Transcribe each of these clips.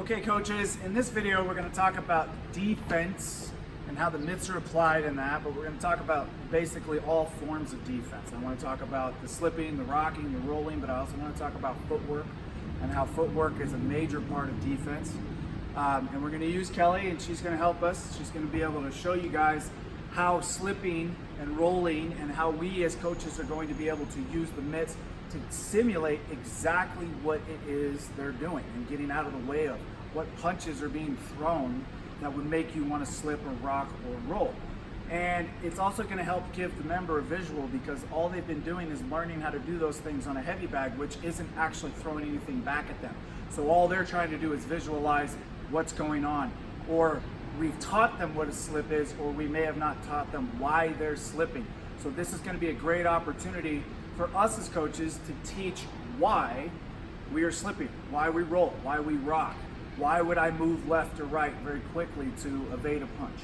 Okay, coaches, in this video we're going to talk about defense and how the mitts are applied in that, but we're going to talk about basically all forms of defense. I want to talk about the slipping, the rocking, the rolling, but I also want to talk about footwork and how footwork is a major part of defense. And we're going to use Kelly, and she's going to help us. She's going to be able to show you guys how slipping and rolling and how we as coaches are going to be able to use the mitts to simulate exactly what it is they're doing and getting out of the way of what punches are being thrown that would make you want to slip or rock or roll. And it's also going to help give the member a visual, because all they've been doing is learning how to do those things on a heavy bag, which isn't actually throwing anything back at them. So all they're trying to do is visualize what's going on, or we've taught them what a slip is, or we may have not taught them why they're slipping. So this is going to be a great opportunity for us as coaches to teach why we are slipping, why we roll, why we rock, why would I move left or right very quickly to evade a punch.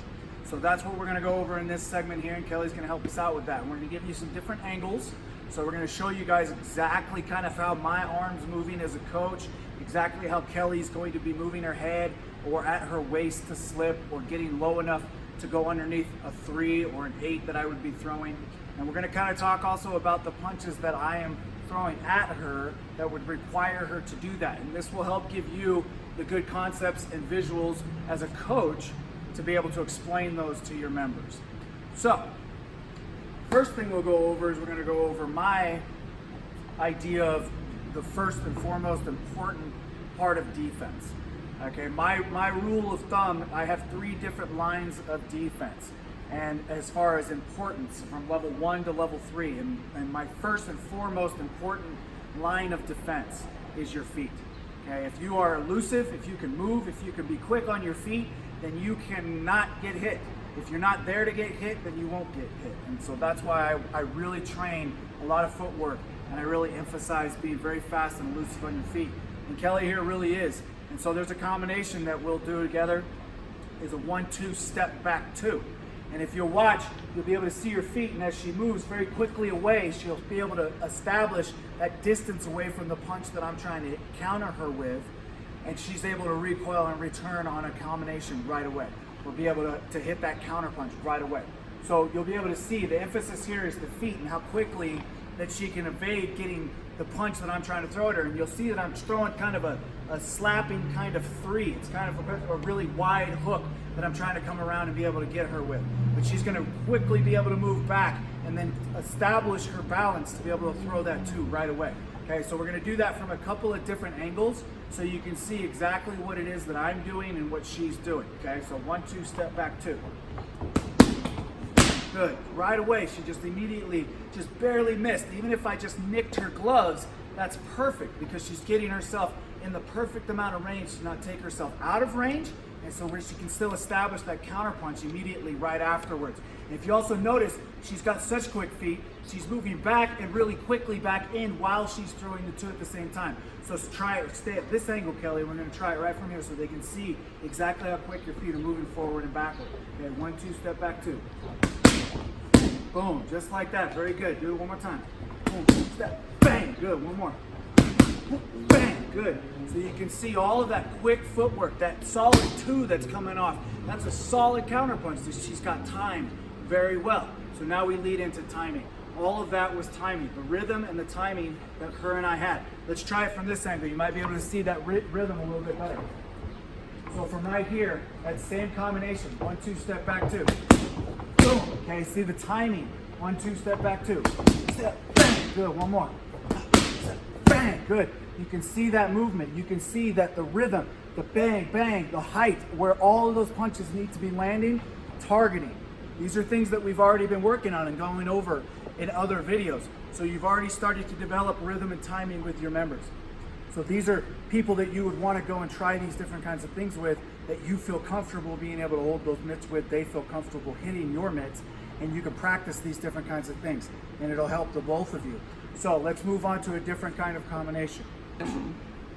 So that's what we're going to go over in this segment here, and Kelly's going to help us out with that. We're going to give you some different angles. So we're going to show you guys exactly kind of how my arm's moving as a coach, exactly how Kelly's going to be moving her head or at her waist to slip, or getting low enough to go underneath a 3 or an 8 that I would be throwing. And we're going to kind of talk also about the punches that I am throwing at her that would require her to do that. And this will help give you the good concepts and visuals as a coach to be able to explain those to your members. So, first thing we'll go over is we're going to go over my idea of the first and foremost important part of defense. Okay, my rule of thumb, I have 3 different lines of defense. And as far as importance, from level 1 to level 3, and my first and foremost important line of defense is your feet. Okay, if you are elusive, if you can move, if you can be quick on your feet, then you cannot get hit. If you're not there to get hit, then you won't get hit. And so that's why I really train a lot of footwork, and I really emphasize being very fast and elusive on your feet. And Kelly here really is. And so there's a combination that we'll do together, is a 1-2 step back 2. And if you'll watch, you'll be able to see her feet, and as she moves very quickly away, she'll be able to establish that distance away from the punch that I'm trying to counter her with, and she's able to recoil and return on a combination right away. We'll be able to hit that counter punch right away. So you'll be able to see the emphasis here is the feet and how quickly that she can evade getting the punch that I'm trying to throw at her. And you'll see that I'm throwing kind of a slapping kind of 3. It's kind of a really wide hook that I'm trying to come around and be able to get her with. But she's going to quickly be able to move back and then establish her balance to be able to throw that 2 right away. Okay, so we're going to do that from a couple of different angles so you can see exactly what it is that I'm doing and what she's doing. Okay, so 1-2 step back 2. Good. Right away, she just immediately, just barely missed. Even if I just nicked her gloves, that's perfect, because she's getting herself in the perfect amount of range to not take herself out of range, and so where she can still establish that counter punch immediately right afterwards. And if you also notice, she's got such quick feet, she's moving back and really quickly back in while she's throwing the 2 at the same time. So try it, stay at this angle, Kelly. We're going to try it right from here so they can see exactly how quick your feet are moving forward and backward. Okay, 1-2 step back 2. Boom, just like that. Very good. Do it one more time. Boom, step, bang. Good. One more. Bang. Good. So you can see all of that quick footwork, that solid 2 that's coming off. That's a solid counterpunch that she's got timed very well. So now we lead into timing. All of that was timing, the rhythm and the timing that her and I had. Let's try it from this angle. You might be able to see that rhythm a little bit better. So from right here, that same combination. 1-2 step back 2. Boom. Okay, see the timing. 1-2 step back 2. Step, bang. Good. One more. Step, bang. Good. You can see that movement. You can see that the rhythm, the bang, bang, the height, where all of those punches need to be landing, targeting. These are things that we've already been working on and going over in other videos. So you've already started to develop rhythm and timing with your members. So these are people that you would want to go and try these different kinds of things with, that you feel comfortable being able to hold those mitts with, they feel comfortable hitting your mitts, and you can practice these different kinds of things, and it'll help the both of you. So let's move on to a different kind of combination.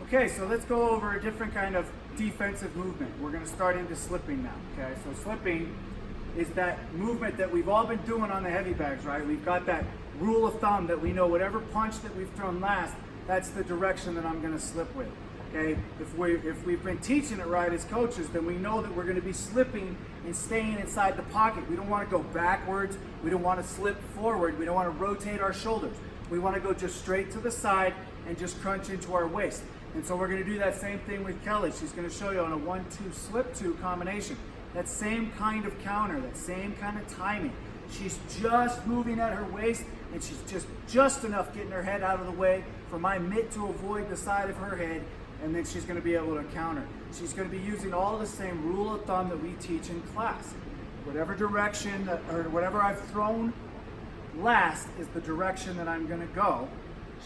Okay, so let's go over a different kind of defensive movement. We're going to start into slipping now. Okay, so slipping is that movement that we've all been doing on the heavy bags, right? We've got that rule of thumb that we know whatever punch that we've thrown last, that's the direction that I'm going to slip with. Okay, if we've been teaching it right as coaches, then we know that we're going to be slipping and staying inside the pocket. We don't want to go backwards. We don't want to slip forward. We don't want to rotate our shoulders. We want to go just straight to the side and just crunch into our waist. And so we're going to do that same thing with Kelly. She's going to show you on a 1-2 slip-2 combination. That same kind of counter, that same kind of timing. She's just moving at her waist, and she's just enough getting her head out of the way for my mitt to avoid the side of her head, and then she's going to be able to counter. She's going to be using all the same rule of thumb that we teach in class. Whatever direction or whatever I've thrown last is the direction that I'm going to go.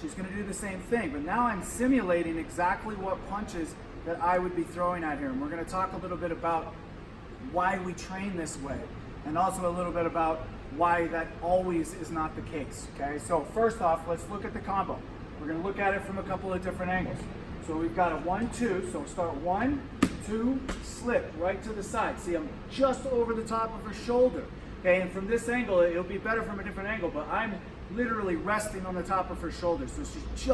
She's going to do the same thing, but now I'm simulating exactly what punches that I would be throwing at her. And we're going to talk a little bit about why we train this way, and also a little bit about why that always is not the case. Okay, so first off, let's look at the combo. We're going to look at it from a couple of different angles. So we've got a 1-2, so start 1, 2, slip right to the side. See, I'm just over the top of her shoulder. Okay, and from this angle, it'll be better from a different angle, but I'm literally resting on the top of her shoulder. So she's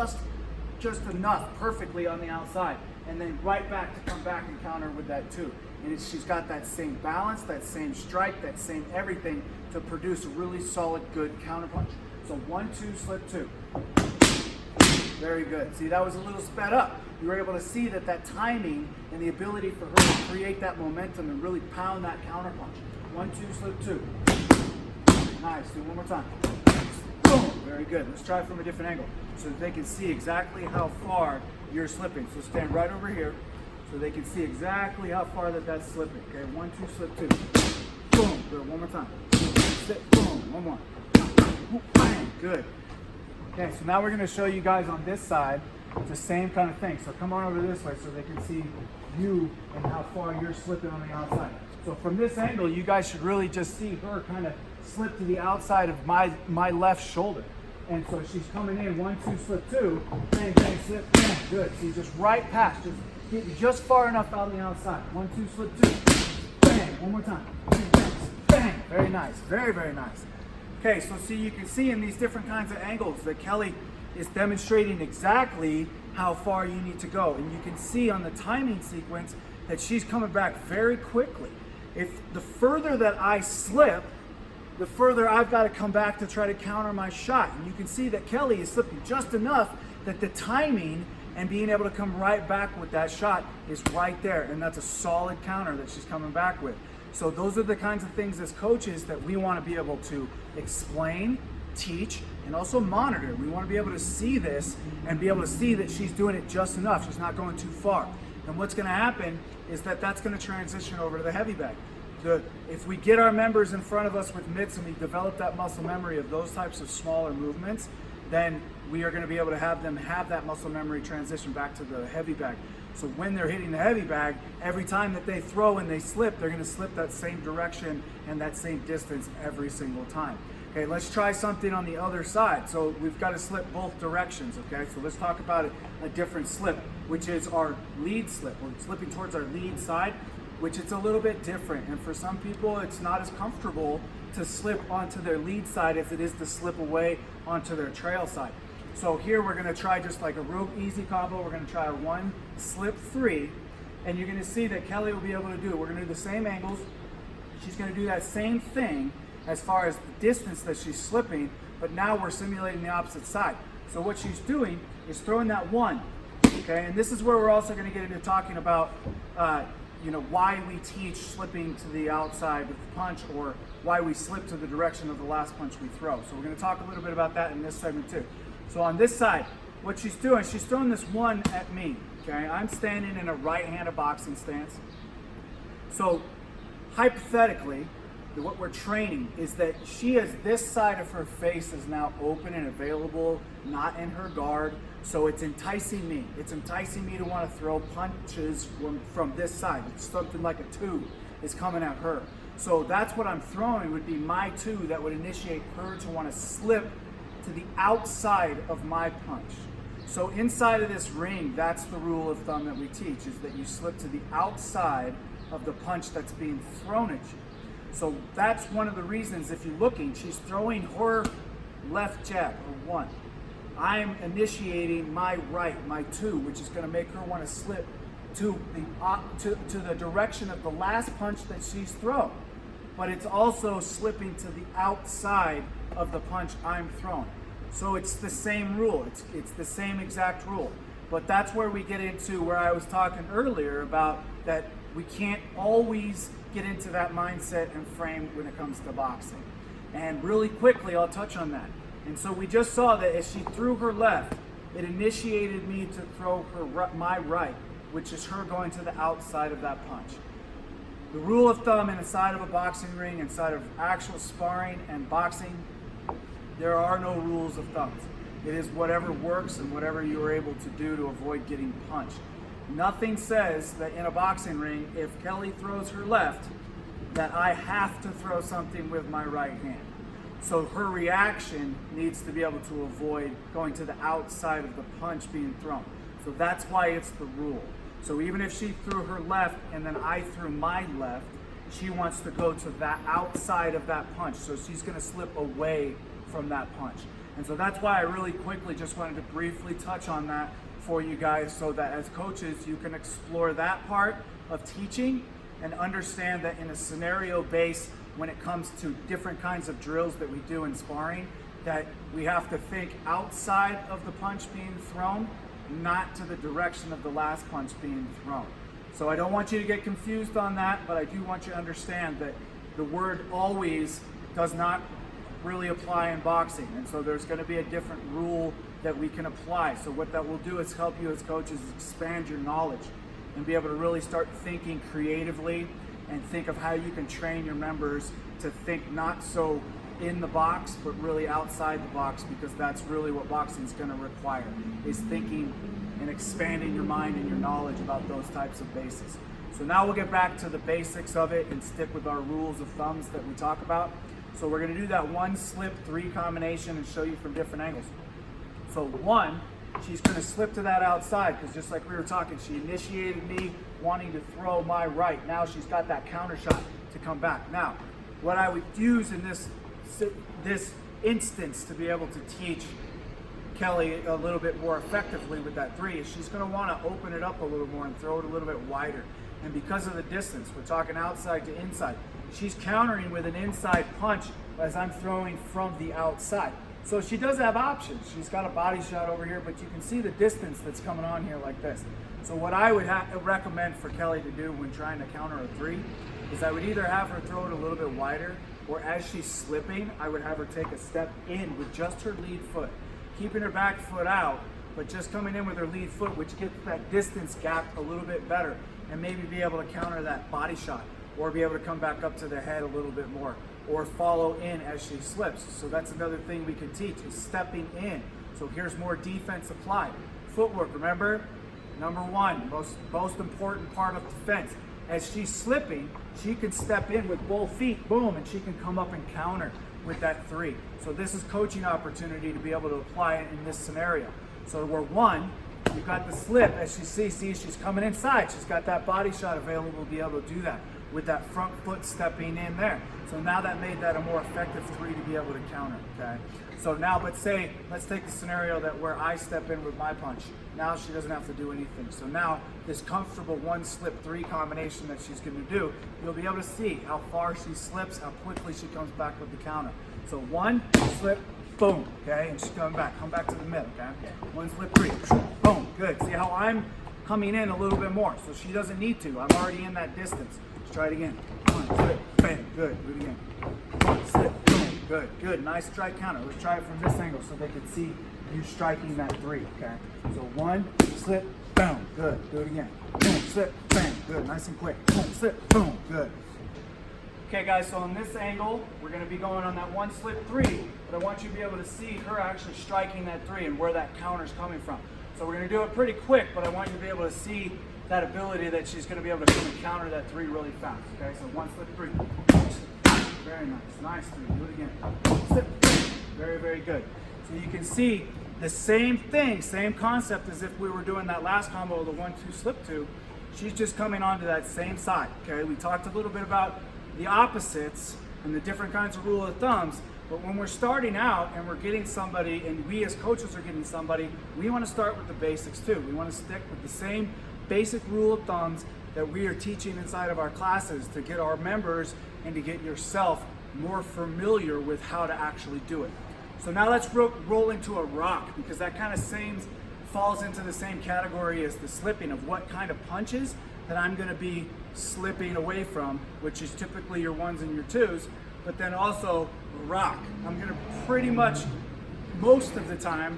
just enough perfectly on the outside. And then right back to come back and counter with that 2. And she's got that same balance, that same strike, that same everything to produce a really solid, good counter punch. So 1-2, slip 2. Very good. See, that was a little sped up. You were able to see that timing and the ability for her to create that momentum and really pound that counter punch. 1-2, slip 2. Nice. Do it one more time. Boom. Very good. Let's try it from a different angle so that they can see exactly how far you're slipping. So stand right over here so they can see exactly how far that's slipping. Okay, 1-2, slip 2. Boom. Do it one more time. Slip. Boom. One more. Bang. Good. Okay, so now we're going to show you guys on this side the same kind of thing. So come on over this way so they can see you and how far you're slipping on the outside. So from this angle, you guys should really just see her kind of slip to the outside of my left shoulder. And so she's coming in, 1-2, slip 2, bang, bang, slip, bang, good. See, just right past, just far enough out on the outside. 1-2, slip 2, bang, one more time, bang, bang, bang. Very nice, very, very nice. Okay, so see, you can see in these different kinds of angles that Kelly is demonstrating exactly how far you need to go. And you can see on the timing sequence that she's coming back very quickly. If the further that I slip, the further I've got to come back to try to counter my shot. And you can see that Kelly is slipping just enough that the timing and being able to come right back with that shot is right there. And that's a solid counter that she's coming back with. So those are the kinds of things as coaches that we want to be able to explain, teach, and also monitor. We want to be able to see this and be able to see that she's doing it just enough. She's not going too far. And what's going to happen is that's going to transition over to the heavy bag. If we get our members in front of us with mitts and we develop that muscle memory of those types of smaller movements, then we are going to be able to have them have that muscle memory transition back to the heavy bag. So when they're hitting the heavy bag, every time that they throw and they slip, they're going to slip that same direction and that same distance every single time. Okay, let's try something on the other side. So we've got to slip both directions, okay? So let's talk about a different slip, which is our lead slip. We're slipping towards our lead side, which it's a little bit different. And for some people, it's not as comfortable to slip onto their lead side as it is to slip away onto their trail side. So here we're going to try just like a real easy combo. We're going to try a 1, slip 3, and you're going to see that Kelly will be able to do it. We're going to do the same angles. She's going to do that same thing as far as the distance that she's slipping, but now we're simulating the opposite side. So what she's doing is throwing that 1, okay? And this is where we're also going to get into talking about why we teach slipping to the outside with the punch, or why we slip to the direction of the last punch we throw. So we're going to talk a little bit about that in this segment too. So on this side, what she's doing, she's throwing this 1 at me, okay? I'm standing in a right-handed boxing stance. So hypothetically, what we're training is that she has this side of her face is now open and available, not in her guard. So it's enticing me. It's enticing me to want to throw punches from this side. It's something like a 2 is coming at her. So that's what I'm throwing would be my 2 that would initiate her to want to slip to the outside of my punch. So inside of this ring, that's the rule of thumb that we teach, is that you slip to the outside of the punch that's being thrown at you. So that's one of the reasons, if you're looking, she's throwing her left jab, or 1. I'm initiating my right, my 2, which is going to make her want to slip to the direction of the last punch that she's thrown. But it's also slipping to the outside of the punch I'm throwing. So it's the same rule. It's the same exact rule. But that's where we get into where I was talking earlier about that we can't always get into that mindset and frame when it comes to boxing. And really quickly, I'll touch on that. And so we just saw that as she threw her left, it initiated me to throw my right, which is her going to the outside of that punch. The rule of thumb inside of a boxing ring, inside of actual sparring and boxing, there are no rules of thumbs. It is whatever works and whatever you are able to do to avoid getting punched. Nothing says that in a boxing ring, if Kelly throws her left, that I have to throw something with my right hand. So her reaction needs to be able to avoid going to the outside of the punch being thrown. So that's why it's the rule. So even if she threw her left and then I threw my left, she wants to go to the outside of that punch. So she's going to slip away from that punch. And so that's why I really quickly just wanted to briefly touch on that for you guys so that as coaches you can explore that part of teaching and understand that in a scenario base when it comes to different kinds of drills that we do in sparring, that we have to think outside of the punch being thrown, not to the direction of the last punch being thrown. So I don't want you to get confused on that, but I do want you to understand that the word always does not really apply in boxing. And so there's going to be a different rule that we can apply. So what that will do is help you as coaches expand your knowledge and be able to really start thinking creatively and think of how you can train your members to think not so in the box, but really outside the box, because that's really what boxing is going to require, is thinking and expanding your mind and your knowledge about those types of bases. So now we'll get back to the basics of it and stick with our rules of thumbs that we talk about. So we're going to do that 1 slip 3 combination and show you from different angles. So 1, she's going to slip to that outside because just like we were talking, she initiated me wanting to throw my right. Now she's got that counter shot to come back. Now, what I would use in this instance to be able to teach Kelly a little bit more effectively with that 3 is she's going to want to open it up a little more and throw it a little bit wider. And because of the distance, we're talking outside to inside, she's countering with an inside punch as I'm throwing from the outside. So she does have options. She's got a body shot over here, but you can see the distance that's coming on here like this. So what I would recommend for Kelly to do when trying to counter a 3 is I would either have her throw it a little bit wider, or as she's slipping, I would have her take a step in with just her lead foot, keeping her back foot out, but just coming in with her lead foot, which gets that distance gap a little bit better, and maybe be able to counter that body shot, or be able to come back up to the head a little bit more, or follow in as she slips. So that's another thing we can teach, is stepping in. So here's more defense applied. Footwork, remember, number 1, most important part of defense. As she's slipping, she can step in with both feet, boom, and she can come up and counter with that 3. So this is coaching opportunity to be able to apply it in this scenario. So we're 1, you've got the slip, as she sees she's coming inside. She's got that body shot available to be able to do that with that front foot stepping in there. So now that made that a more effective 3 to be able to counter, okay? So now, let's take the scenario that where I step in with my punch. Now she doesn't have to do anything. So now this comfortable 1 slip 3 combination that she's going to do, you'll be able to see how far she slips, how quickly she comes back with the counter. So 1 slip, boom, okay, and she's coming back. Come back to the middle, okay? 1 slip 3, boom, good. See how I'm coming in a little bit more, so she doesn't need to. I'm already in that distance. Let's try it again. 1 slip, bam, good. Do it again. 1 slip, boom, good. Nice strike counter. Let's try it from this angle so they can see you striking that 3, okay? So 1 slip, boom, good. Do it again. Boom, slip, bam, good. Nice and quick. Boom, slip, boom, good. Okay guys, so in this angle, we're going to be going on that 1 slip 3, but I want you to be able to see her actually striking that 3 and where that counter is coming from. So we're going to do it pretty quick, but I want you to be able to see that ability that she's going to be able to come and counter that 3 really fast. Okay, so 1 slip 3. Very nice. Nice 3. Do it again. Slip. Very, very good. So you can see the same thing, same concept as if we were doing that last combo of the 1-2 slip 2. She's just coming onto that same side. Okay, we talked a little bit about the opposites and the different kinds of rule of thumbs, But when we're starting out and we're getting somebody, and we as coaches are getting somebody, we want to start with the basics too. We want to stick with the same basic rule of thumbs that we are teaching inside of our classes to get our members and to get yourself more familiar with how to actually do it. So now let's roll into a rock, because that kind of falls into the same category as the slipping of what kind of punches that I'm going to be slipping away from, which is typically your ones and your twos, but then also rock. I'm going to pretty much most of the time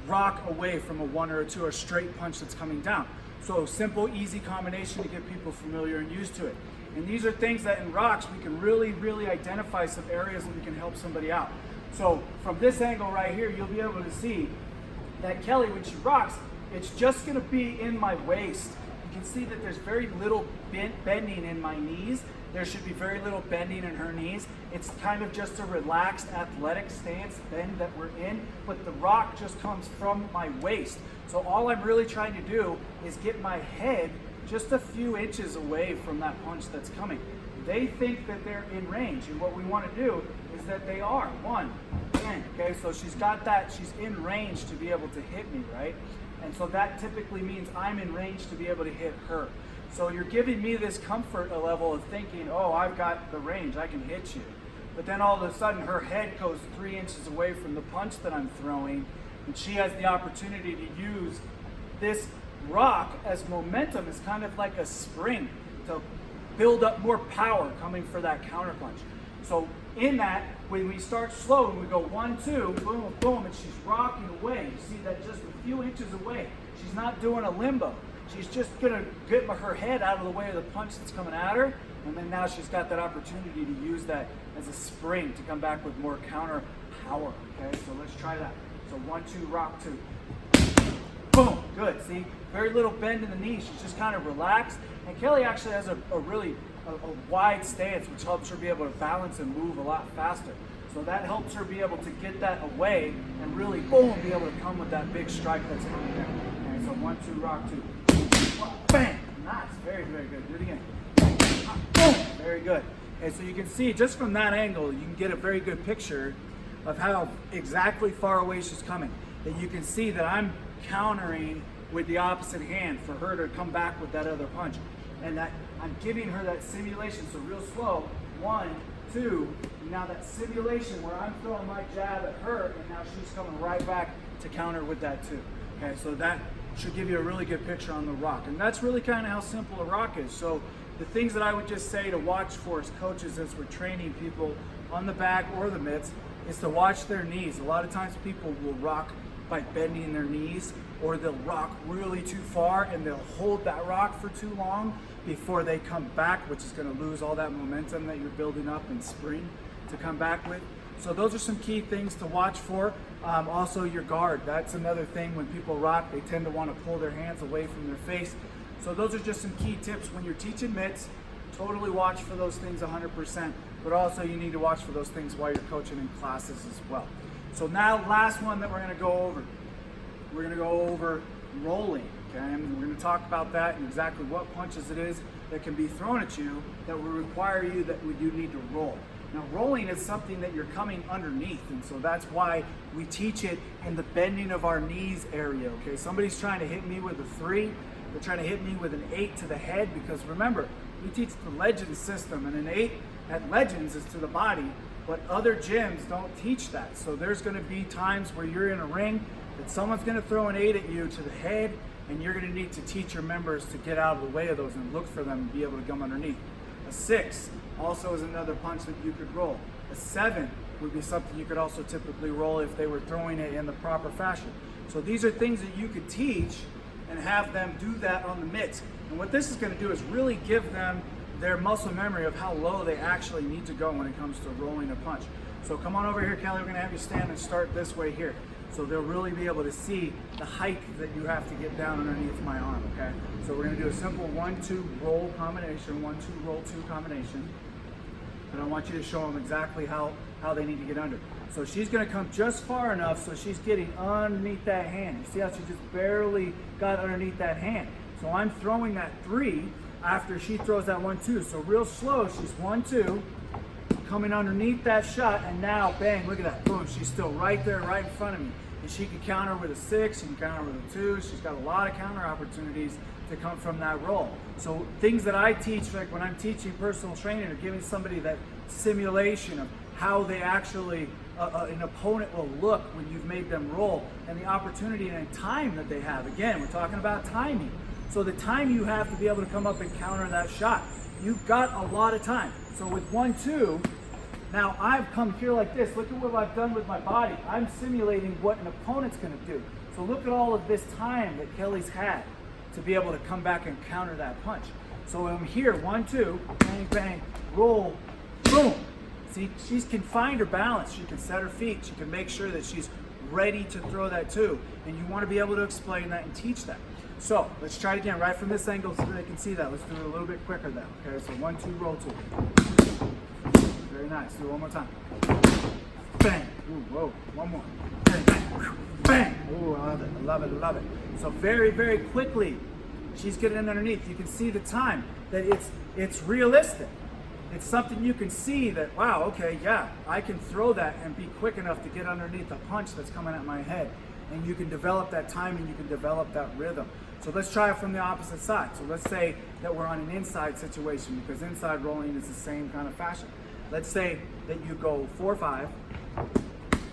rock away from a one or a two or straight punch that's coming down. So simple, easy combination to get people familiar and used to it. And these are things that in rocks we can really identify some areas that we can help somebody out. So from this angle right here, you'll be able to see that Kelly, when she rocks, it's just going to be in my waist. You can see that there's very little bending in my knees. There should be very little bending in her knees. It's kind of just a relaxed athletic stance bend that we're in, but the rock just comes from my waist. So all I'm really trying to do is get my head just a few inches away from that punch that's coming. They think that they're in range, and what we want to do is that they are. 1, 10, okay? So she's got that, she's in range to be able to hit me, right? And so that typically means I'm in range to be able to hit her. So you're giving me this comfort level of thinking, oh, I've got the range, I can hit you. But then all of a sudden her head goes 3 inches away from the punch that I'm throwing, and she has the opportunity to use this rock as momentum, as kind of like a spring to build up more power coming for that counter punch. So in that, when we start slow and we go 1, 2, boom, boom, and she's rocking away, you see that just a few inches away. She's not doing a limbo. She's just gonna get her head out of the way of the punch that's coming at her, and then now she's got that opportunity to use that as a spring to come back with more counter power, okay? So let's try that. So 1, 2, rock 2. Boom, good, see? Very little bend in the knee, she's just kind of relaxed. And Kelly actually has a really wide stance, which helps her be able to balance and move a lot faster. So that helps her be able to get that away and really, boom, be able to come with that big strike that's coming down. Okay, so 1, 2, rock 2. Bang! Nice, very good. Do it again. Boom! Very good. And so you can see just from that angle, you can get a very good picture of how exactly far away she's coming. That you can see that I'm countering with the opposite hand for her to come back with that other punch. And that I'm giving her that simulation, so real slow, 1, 2, and now that simulation where I'm throwing my jab at her, and now she's coming right back to counter with that too. Okay, so that should give you a really good picture on the rock. And that's really kind of how simple a rock is. So the things that I would just say to watch for as coaches as we're training people on the back or the mitts is to watch their knees. A lot of times people will rock by bending their knees, or they'll rock really too far and they'll hold that rock for too long before they come back, which is going to lose all that momentum that you're building up in spring to come back with. So those are some key things to watch for. Also your guard, that's another thing. When people rock, they tend to want to pull their hands away from their face. So those are just some key tips when you're teaching mitts. Totally watch for those things 100%, but also you need to watch for those things while you're coaching in classes as well. So now, last one that we're going to go over. We're going to go over rolling, okay? And we're going to talk about that and exactly what punches it is that can be thrown at you that will require you that you need to roll. Now, rolling is something that you're coming underneath, and so that's why we teach it in the bending of our knees area, okay? Somebody's trying to hit me with a 3, they're trying to hit me with an 8 to the head, because remember, we teach the Legends system, and an 8 at Legends is to the body, but other gyms don't teach that. So there's gonna be times where you're in a ring that someone's gonna throw an 8 at you to the head, and you're gonna need to teach your members to get out of the way of those and look for them and be able to come underneath. A 6 also is another punch that you could roll. A 7 would be something you could also typically roll if they were throwing it in the proper fashion. So these are things that you could teach and have them do that on the mitts. And what this is gonna do is really give them their muscle memory of how low they actually need to go when it comes to rolling a punch. So come on over here, Kelly, we're gonna have you stand and start this way here. So they'll really be able to see the height that you have to get down underneath my arm, okay? So we're gonna do a simple 1, 2 roll combination, 1, 2 roll 2 combination. And I want you to show them exactly how they need to get under. So she's gonna come just far enough so she's getting underneath that hand. You see how she just barely got underneath that hand. So I'm throwing that 3 after she throws that 1, 2. So real slow, she's 1, 2, coming underneath that shot, and now, bang, look at that, boom, she's still right there, right in front of me. And she can counter with a 6, she can counter with a 2, she's got a lot of counter opportunities to come from that roll. So things that I teach, like when I'm teaching personal training or giving somebody that simulation of how they actually, an opponent will look when you've made them roll, and the opportunity and time that they have. Again, we're talking about timing. So the time you have to be able to come up and counter that shot. You've got a lot of time. So with 1-2, now I've come here like this. Look at what I've done with my body. I'm simulating what an opponent's gonna do. So look at all of this time that Kelly's had to be able to come back and counter that punch. So I'm here, 1-2, bang, bang, roll, boom. See, she can find her balance. She can set her feet. She can make sure that she's ready to throw that 2. And you want to be able to explain that and teach that. So let's try it again, right from this angle so they can see that. Let's do it a little bit quicker then. Okay, so 1-2, roll 2. Very nice. Do it one more time. Bang. Ooh, whoa. One more. Bang, bang. Bang. Ooh, I love it. I love it. I love it. So very, very quickly, she's getting underneath. You can see the time that it's realistic. It's something you can see that, wow, okay, yeah, I can throw that and be quick enough to get underneath the punch that's coming at my head. And you can develop that timing, you can develop that rhythm. So let's try it from the opposite side. So let's say that we're on an inside situation, because inside rolling is the same kind of fashion. Let's say that you go 4-5,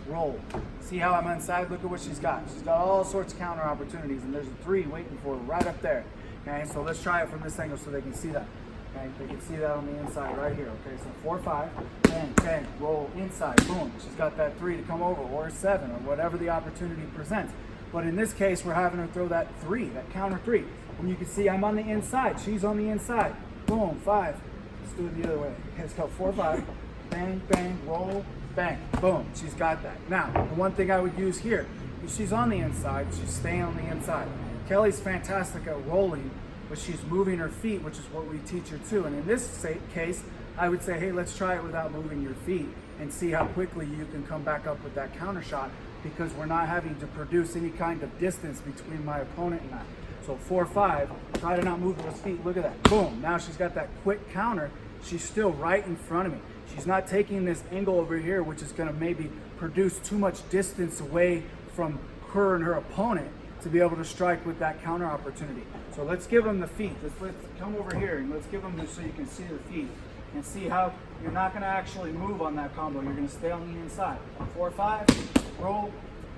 roll. See how I'm inside? Look at what she's got. She's got all sorts of counter opportunities, and there's a 3 waiting for her right up there. Okay, so let's try it from this angle so they can see that. Okay, they can see that on the inside right here. Okay, so 4-5, bang, bang, roll inside, boom. She's got that 3 to come over, or a 7, or whatever the opportunity presents. But in this case, we're having her throw that 3, that counter 3. And you can see I'm on the inside, she's on the inside. Boom, 5. Let's do it the other way. Okay, let's go 4-5, bang, bang, roll, bang, boom. She's got that. Now, the one thing I would use here is she's on the inside, she's staying on the inside. Kelly's fantastic at rolling, but she's moving her feet, which is what we teach her too. And in this case, I would say, hey, let's try it without moving your feet and see how quickly you can come back up with that counter shot, because we're not having to produce any kind of distance between my opponent and I. So 4-5, try to not move those feet. Look at that, boom. Now she's got that quick counter. She's still right in front of me. She's not taking this angle over here, which is gonna maybe produce too much distance away from her and her opponent to be able to strike with that counter opportunity. So let's give them the feet. Let's come over here and let's give them this so you can see the feet and see how you're not going to actually move on that combo. You're going to stay on the inside. 4-5, roll,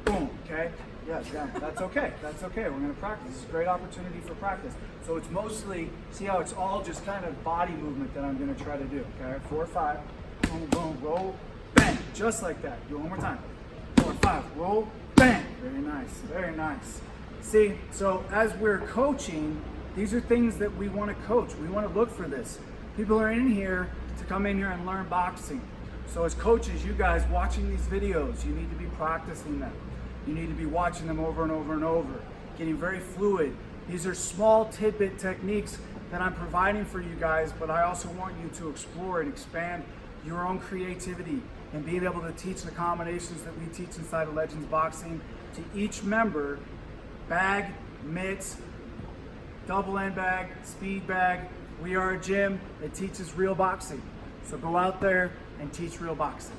boom. Okay? Yes, yeah, that's okay. That's okay. We're going to practice. This is a great opportunity for practice. So it's mostly, see how it's all just kind of body movement that I'm going to try to do. Okay? 4-5, boom, boom, roll, bang. Just like that. Do it one more time. 4-5, roll, bang. Very nice. Very nice. See, so as we're coaching, these are things that we want to coach. We want to look for this. People are in here to come in here and learn boxing. So as coaches, you guys watching these videos, you need to be practicing them. You need to be watching them over and over and over, getting very fluid. These are small tidbit techniques that I'm providing for you guys, but I also want you to explore and expand your own creativity and being able to teach the combinations that we teach inside of Legends Boxing to each member. Bag, mitts, double end bag, speed bag. We are a gym that teaches real boxing. So go out there and teach real boxing.